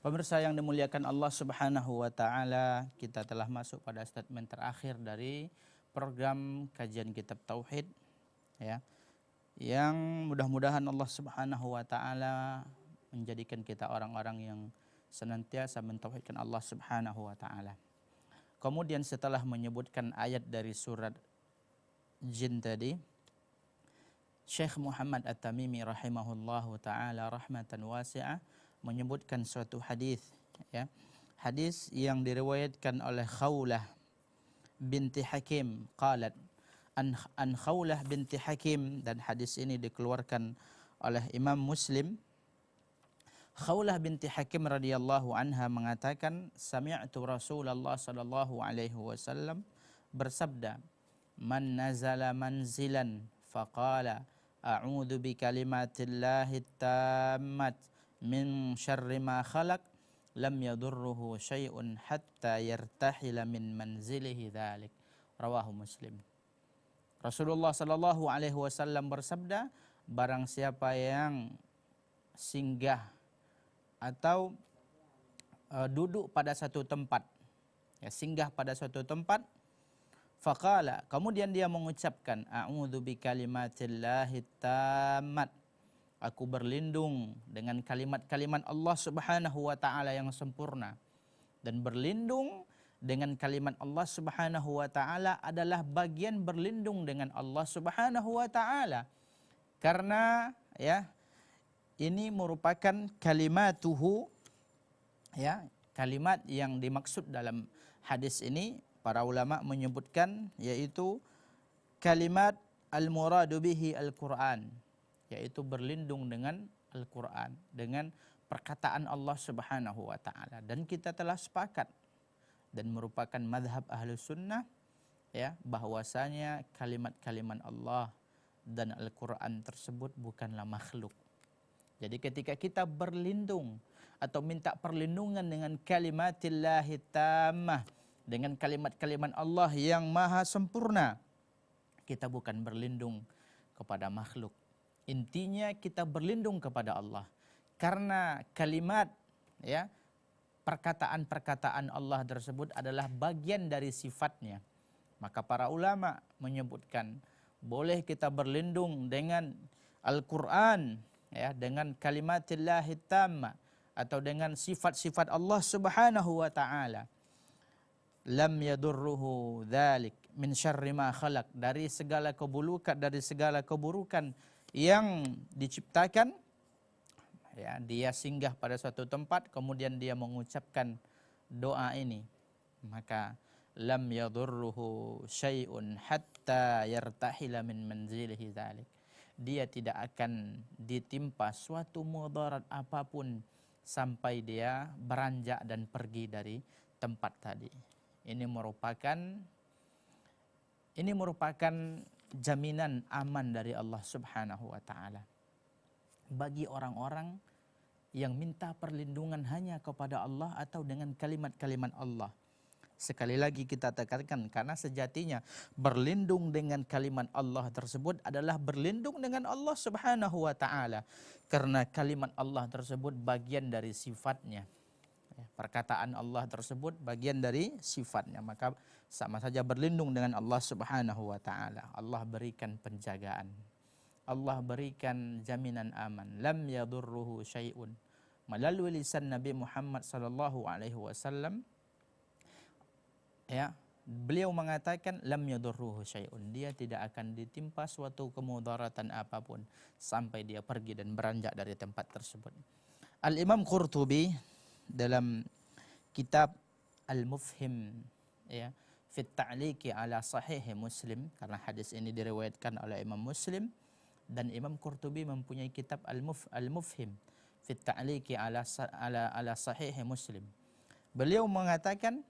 Pemirsa yang dimuliakan Allah Subhanahu wa taala, kita telah masuk pada statement terakhir dari program kajian kitab tauhid ya. Yang mudah-mudahan Allah Subhanahu wa taala menjadikan kita orang-orang yang senantiasa mentauhidkan Allah Subhanahu wa taala. Kemudian setelah menyebutkan ayat dari surat Jin tadi, Syekh Muhammad At-Tamimi rahimahullahu taala rahmatan wasi'ah menyebutkan suatu hadis ya. Hadis yang diriwayatkan oleh Khawlah binti Hakim qalat an Khawlah binti Hakim, dan hadis ini dikeluarkan oleh Imam Muslim. Khawlah binti Hakim radhiyallahu anha mengatakan, sami'tu Rasulullah sallallahu alaihi wasallam bersabda, man nazala manzilan faqala a'udzu bikalimatillahi tammat min syarri ma khalaq lam yadurruhu syai'un hatta yartahila min manzilihi dzalik. Rawahu Muslim. Rasulullah sallallahu alaihi wasallam bersabda, barang siapa yang singgah atau duduk pada satu tempat, ya, singgah pada suatu tempat, faqala, kemudian dia mengucapkan a'udzu bikalimatillahi tammat, aku berlindung dengan kalimat-kalimat Allah Subhanahu wa taala yang sempurna. Dan berlindung dengan kalimat Allah Subhanahu wa taala adalah bagian berlindung dengan Allah Subhanahu wa taala. Karena ya, ini merupakan kalimatuhu, ya, kalimat yang dimaksud dalam hadis ini para ulama menyebutkan yaitu kalimat al-muradu bihi al-Qur'an, yaitu berlindung dengan Al-Quran, dengan perkataan Allah Subhanahu wa taala. Dan kita telah sepakat dan merupakan madhab ahlu sunnah ya, bahwasanya kalimat-kalimat Allah dan Al-Quran tersebut bukanlah makhluk. Jadi ketika kita berlindung atau minta perlindungan dengan kalimatillahi tammah, dengan kalimat-kalimat Allah yang maha sempurna, kita bukan berlindung kepada makhluk. Intinya kita berlindung kepada Allah. Karena kalimat ya, perkataan-perkataan Allah tersebut adalah bagian dari sifatnya. Maka para ulama menyebutkan boleh kita berlindung dengan Al-Quran ya, dengan kalimatillahi tamma, atau dengan sifat-sifat Allah Subhanahu wa taala. Lam yadurruhu dzalik min syarri ma khalaq, dari segala keburukan yang diciptakan ya. Dia singgah pada suatu tempat, kemudian dia mengucapkan doa ini, maka lam yadurruhu syai'un hatta yartahila min manzilihi dzalik, dia tidak akan ditimpa suatu mudarat apapun sampai dia beranjak dan pergi dari tempat tadi. Ini merupakan jaminan aman dari Allah Subhanahu wa taala bagi orang-orang yang minta perlindungan hanya kepada Allah atau dengan kalimat-kalimat Allah. Sekali lagi kita tekankan, karena sejatinya berlindung dengan kalimat Allah tersebut adalah berlindung dengan Allah Subhanahu wa taala, karena kalimat Allah tersebut bagian dari sifatnya. Perkataan Allah tersebut bagian dari sifatnya, maka sama saja berlindung dengan Allah Subhanahu wa taala. Allah berikan penjagaan, Allah berikan jaminan aman, lam yadurruhu syai'un, melalui lisan Nabi Muhammad sallallahu alaihi wasallam ya, beliau mengatakan lam yadurruhu syai'un, dia tidak akan ditimpa suatu kemudaratan apapun sampai dia pergi dan beranjak dari tempat tersebut. Al-Imam Qurtubi dalam kitab Al-Mufhim ya, fi ta'liqi ala sahih Muslim, karena hadis ini diriwayatkan oleh Imam Muslim, dan Imam Qurtubi mempunyai kitab Al-Mufhim fi ta'liqi ala sahih Muslim. Beliau mengatakan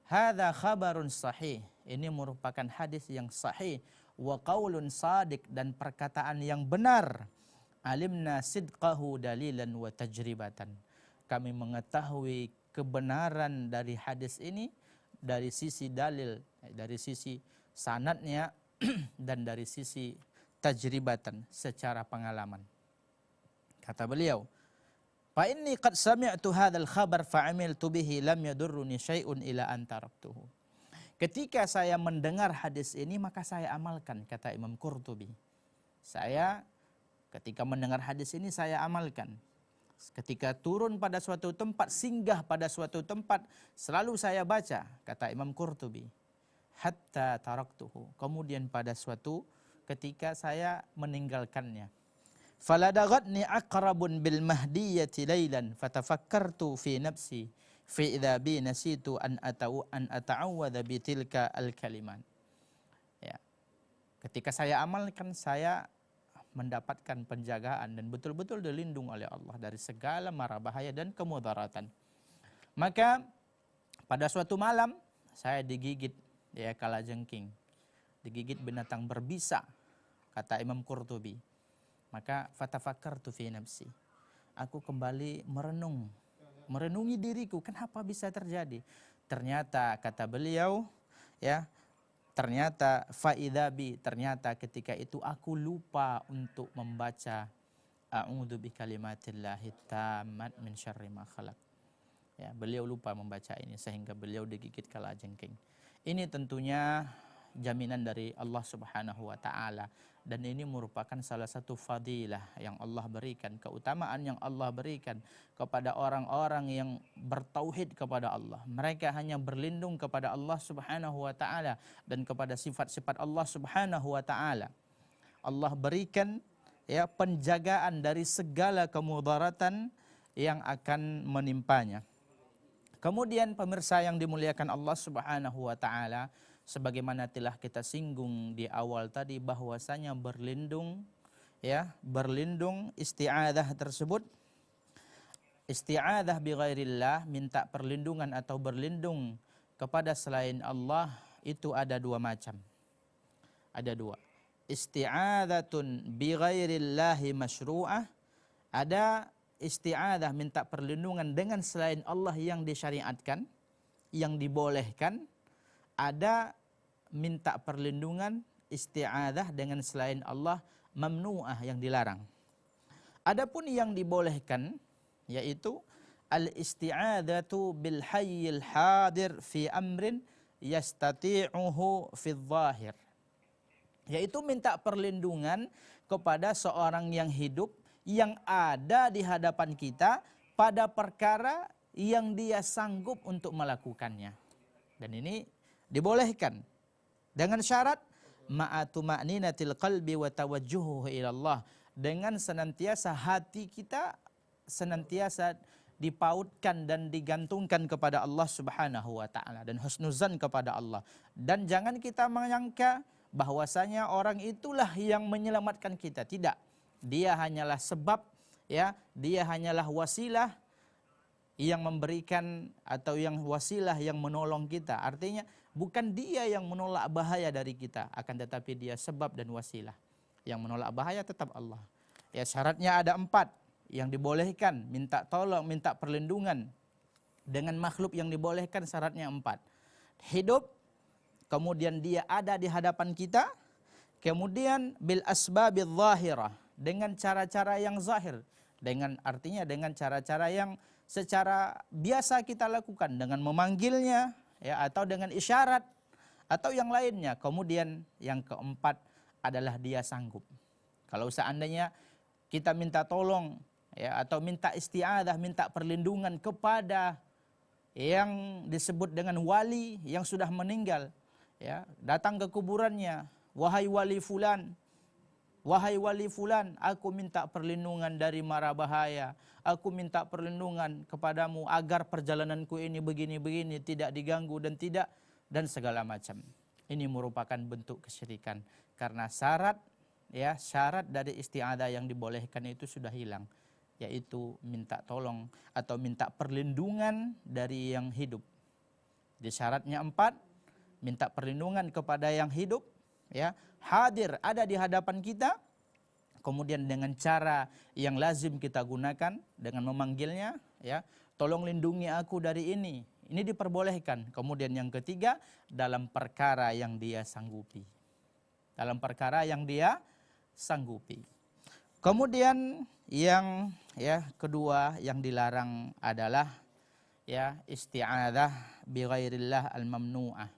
hadza khabarun sahih, ini merupakan hadis yang sahih, wa qaulun sadiq, dan perkataan yang benar, alimna sidqahu dalilan wa tajribatan, kami mengetahui kebenaran dari hadis ini dari sisi dalil, dari sisi sanadnya dan dari sisi tajribatan, secara pengalaman. Kata beliau, Fa inni qad sami'tu hadzal khabar fa 'amiltu bihi lam yadurruni syai'un ila an taraktuhu. Ketika saya mendengar hadis ini maka saya amalkan, kata Imam Qurtubi. Saya ketika mendengar hadis ini saya amalkan. Ketika turun pada suatu tempat, singgah pada suatu tempat, selalu saya baca, kata Imam Qurtubi. Hatta taraktuhu. Kemudian pada suatu ketika saya meninggalkannya. Faladaghatni aqrabun bil mahdiyyati lailan fatafakkartu fi nafsi fi idza bi nasitu an ata'awwadha bi tilka al kalimat. Ya. Ketika saya amalkan saya mendapatkan penjagaan dan betul-betul dilindung oleh Allah dari segala mara bahaya dan kemudaratan. Maka pada suatu malam saya digigit ya kalajengking, digigit binatang berbisa, kata Imam Qurtubi. Maka fatafakkartu fi nafsi. Aku kembali merenungi diriku, kenapa bisa terjadi? Ternyata kata beliau, ya, ternyata faidabi, ternyata ketika itu aku lupa untuk membaca a'udzu bikalimatillahi tammat min syarri ma khalaq. Ya, beliau lupa membaca ini sehingga beliau digigit kalajengking. Ini tentunya jaminan dari Allah Subhanahu wa taala. Dan ini merupakan salah satu fadilah yang Allah berikan, keutamaan yang Allah berikan kepada orang-orang yang bertauhid kepada Allah. Mereka hanya berlindung kepada Allah Subhanahu wa taala dan kepada sifat-sifat Allah Subhanahu wa taala. Allah berikan ya penjagaan dari segala kemudaratan yang akan menimpanya. Kemudian pemirsa yang dimuliakan Allah Subhanahu wa taala, sebagaimana telah kita singgung di awal tadi bahwasanya berlindung isti'adzah tersebut, isti'adzah bi ghairillah, minta perlindungan atau berlindung kepada selain Allah itu ada dua macam. Ada dua. Isti'adzatun bi ghairillahi masyru'ah, ada isti'adzah minta perlindungan dengan selain Allah yang disyariatkan, yang dibolehkan. Ada minta perlindungan isti'adzah dengan selain Allah mamnu'ah, yang dilarang. Adapun yang dibolehkan yaitu al-isti'adzatu bil hayyil hadir fi amrin yastati'uhu fi dhahir, yaitu minta perlindungan kepada seorang yang hidup yang ada di hadapan kita pada perkara yang dia sanggup untuk melakukannya. Dan ini dibolehkan dengan syarat ma'atuma'ninatil qalbi wa tawajjuhu ilallah, dengan senantiasa hati kita senantiasa dipautkan dan digantungkan kepada Allah Subhanahu wa taala dan husnuzan kepada Allah. Dan jangan kita menyangka bahwasanya orang itulah yang menyelamatkan kita. Tidak. Dia hanyalah sebab, ya, dia hanyalah wasilah yang memberikan atau yang wasilah yang menolong kita. Artinya bukan dia yang menolak bahaya dari kita, akan tetapi dia sebab dan wasilah. Yang menolak bahaya tetap Allah. Ya, syaratnya ada 4 yang dibolehkan, minta tolong, minta perlindungan dengan makhluk yang dibolehkan, syaratnya 4. Hidup, kemudian dia ada di hadapan kita, kemudian bil asbabil zahirah, dengan cara-cara yang zahir, dengan artinya dengan cara-cara yang secara biasa kita lakukan, dengan memanggilnya, ya, atau dengan isyarat atau yang lainnya. Kemudian yang keempat adalah dia sanggup. Kalau seandainya kita minta tolong, ya, atau minta isti'adzah, minta perlindungan kepada yang disebut dengan wali yang sudah meninggal, ya, datang ke kuburannya, wahai wali fulan, wahai wali fulan, aku minta perlindungan dari mara bahaya. Aku minta perlindungan kepadamu agar perjalananku ini begini-begini, tidak diganggu dan segala macam. Ini merupakan bentuk kesyirikan karena syarat, ya, syarat dari isti'adzah yang dibolehkan itu sudah hilang, yaitu minta tolong atau minta perlindungan dari yang hidup. Di syaratnya 4, minta perlindungan kepada yang hidup, ya, hadir, ada di hadapan kita, kemudian dengan cara yang lazim kita gunakan dengan memanggilnya, ya, tolong lindungi aku dari ini diperbolehkan. Kemudian yang ketiga, dalam perkara yang dia sanggupi, dalam perkara yang dia sanggupi. Kemudian yang kedua yang dilarang adalah isti'adzah bi ghairillah al-mamnu'ah,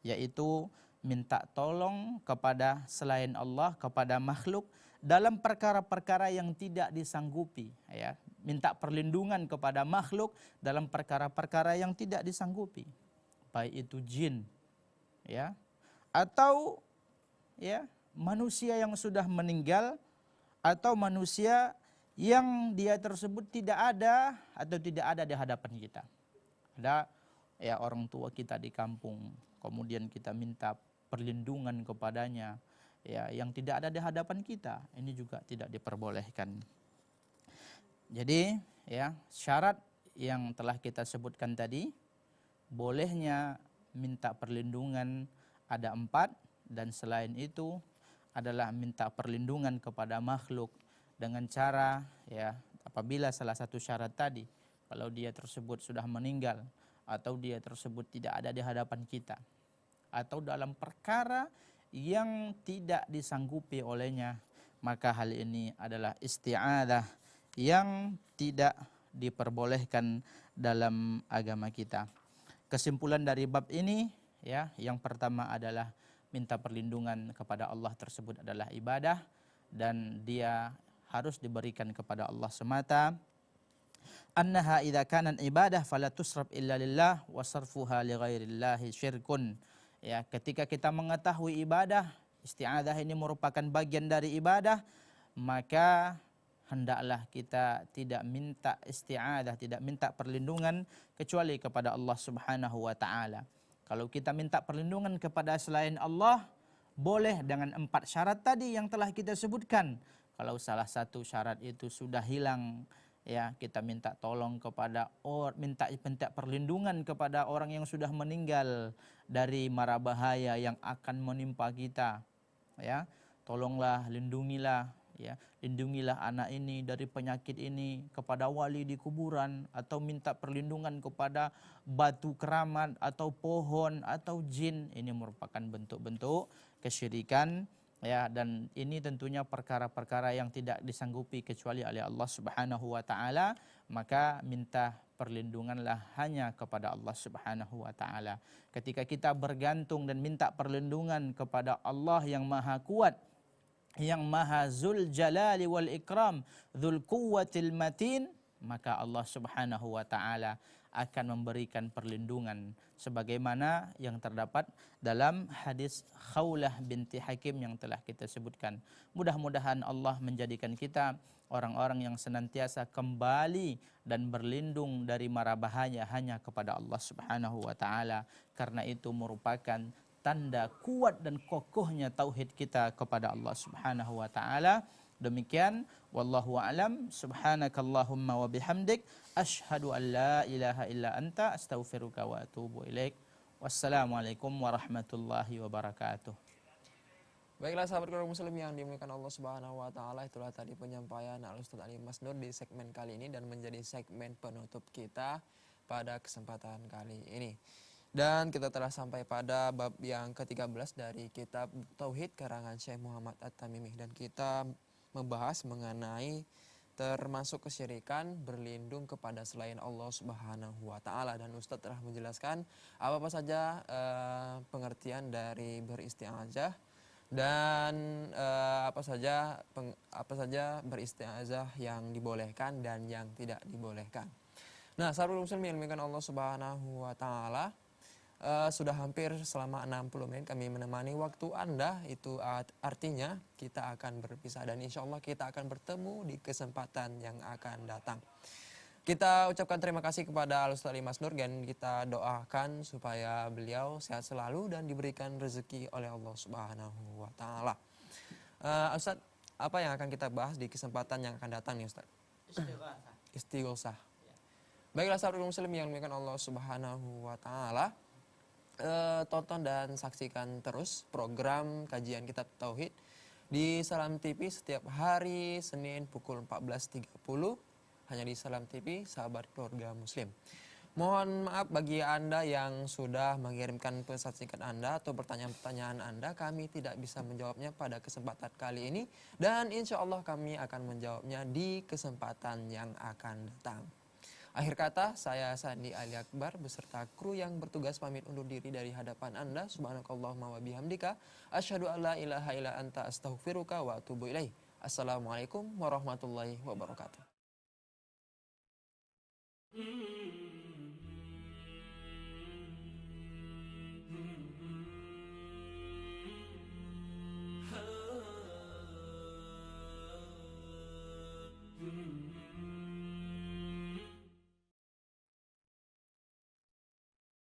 yaitu minta tolong kepada selain Allah, kepada makhluk dalam perkara-perkara yang tidak disanggupi, minta perlindungan kepada makhluk dalam perkara-perkara yang tidak disanggupi, baik itu jin atau manusia yang sudah meninggal, atau manusia yang dia tersebut tidak ada atau tidak ada di hadapan kita. Ada orang tua kita di kampung, kemudian kita minta perlindungan kepadanya, yang tidak ada di hadapan kita, ini juga tidak diperbolehkan. Jadi syarat yang telah kita sebutkan tadi, bolehnya minta perlindungan ada 4, dan selain itu adalah minta perlindungan kepada makhluk dengan cara apabila salah satu syarat tadi, kalau dia tersebut sudah meninggal atau dia tersebut tidak ada di hadapan kita, atau dalam perkara yang tidak disanggupi olehnya, maka hal ini adalah isti'adzah yang tidak diperbolehkan dalam agama kita. Kesimpulan dari bab ini yang pertama adalah minta perlindungan kepada Allah tersebut adalah ibadah, dan dia harus diberikan kepada Allah semata. Annaha idza kanat ibadah fala tusraf illa lillah wa sarfuha li ghairillahi syirkun. Ketika kita mengetahui ibadah, isti'adzah ini merupakan bagian dari ibadah, maka hendaklah kita tidak minta isti'adzah, tidak minta perlindungan kecuali kepada Allah Subhanahu wa taala. Kalau kita minta perlindungan kepada selain Allah, boleh dengan 4 syarat tadi yang telah kita sebutkan. Kalau salah satu syarat itu sudah hilang, kita minta tolong kepada minta perlindungan kepada orang yang sudah meninggal dari mara bahaya yang akan menimpa kita. Tolonglah, lindungilah anak ini dari penyakit ini, kepada wali di kuburan, atau minta perlindungan kepada batu keramat atau pohon atau jin. Ini merupakan bentuk-bentuk kesyirikan, dan ini tentunya perkara-perkara yang tidak disanggupi kecuali oleh Allah Subhanahu wa taala, maka minta perlindunganlah hanya kepada Allah Subhanahu wa taala. Ketika kita bergantung dan minta perlindungan kepada Allah yang Maha Kuat, yang Maha Zul Jalali wal Ikram, Dzul Quwwatil Matin, maka Allah Subhanahu wa taala akan memberikan perlindungan sebagaimana yang terdapat dalam hadis Khawlah binti Hakim yang telah kita sebutkan. Mudah-mudahan Allah menjadikan kita orang-orang yang senantiasa kembali dan berlindung dari mara bahaya hanya kepada Allah Subhanahu wa taala, karena itu merupakan tanda kuat dan kokohnya tauhid kita kepada Allah Subhanahu wa taala. Demikian, wallahu a'lam, subhanakallahumma wa bihamdik, asyhadu an la ilaha illa anta, astaghfiruka wa atubu ilaik. Wassalamualaikum warahmatullahi wabarakatuh. Baiklah sahabat keluarga muslim yang dimuliakan Allah Subhanahu wa taala, itulah tadi penyampaian Al-Ustaz Ali Masnur di segmen kali ini dan menjadi segmen penutup kita pada kesempatan kali ini. Dan kita telah sampai pada bab yang ke-13 dari kitab Tauhid karangan Syekh Muhammad At-Tamimi, dan kita membahas mengenai termasuk kesyirikan berlindung kepada selain Allah Subhanahu wa taala, dan Ustadz telah menjelaskan apa saja pengertian dari beristi'adzah dan apa saja beristi'adzah yang dibolehkan dan yang tidak dibolehkan. Nah, sahabat muslim yang dimuliakan Allah Subhanahu wa taala, sudah hampir selama 60 menit kami menemani waktu Anda. Itu artinya kita akan berpisah, dan insya Allah kita akan bertemu di kesempatan yang akan datang. Kita ucapkan terima kasih kepada Al-Ustaz Ali Masnur, dan kita doakan supaya beliau sehat selalu dan diberikan rezeki oleh Allah Subhanahu wa taala. Ustaz, apa yang akan kita bahas di kesempatan yang akan datang nih Ustaz? Istighosah. Baiklah sahabat muslim yang dimuliakan Allah Subhanahu wa taala, tonton dan saksikan terus program kajian kitab Tauhid di Salam TV setiap hari Senin pukul 14.30 hanya di Salam TV, sahabat keluarga muslim. Mohon maaf bagi Anda yang sudah mengirimkan pesan singkat Anda atau pertanyaan-pertanyaan Anda, kami tidak bisa menjawabnya pada kesempatan kali ini dan insya Allah kami akan menjawabnya di kesempatan yang akan datang. Akhir kata, saya Sandi Ali Akbar beserta kru yang bertugas pamit undur diri dari hadapan Anda. Subhanakallahumma wa bihamdika, asyhadu an la ilaha illa anta astaghfiruka wa atubu ilaih. Assalamualaikum warahmatullahi wabarakatuh.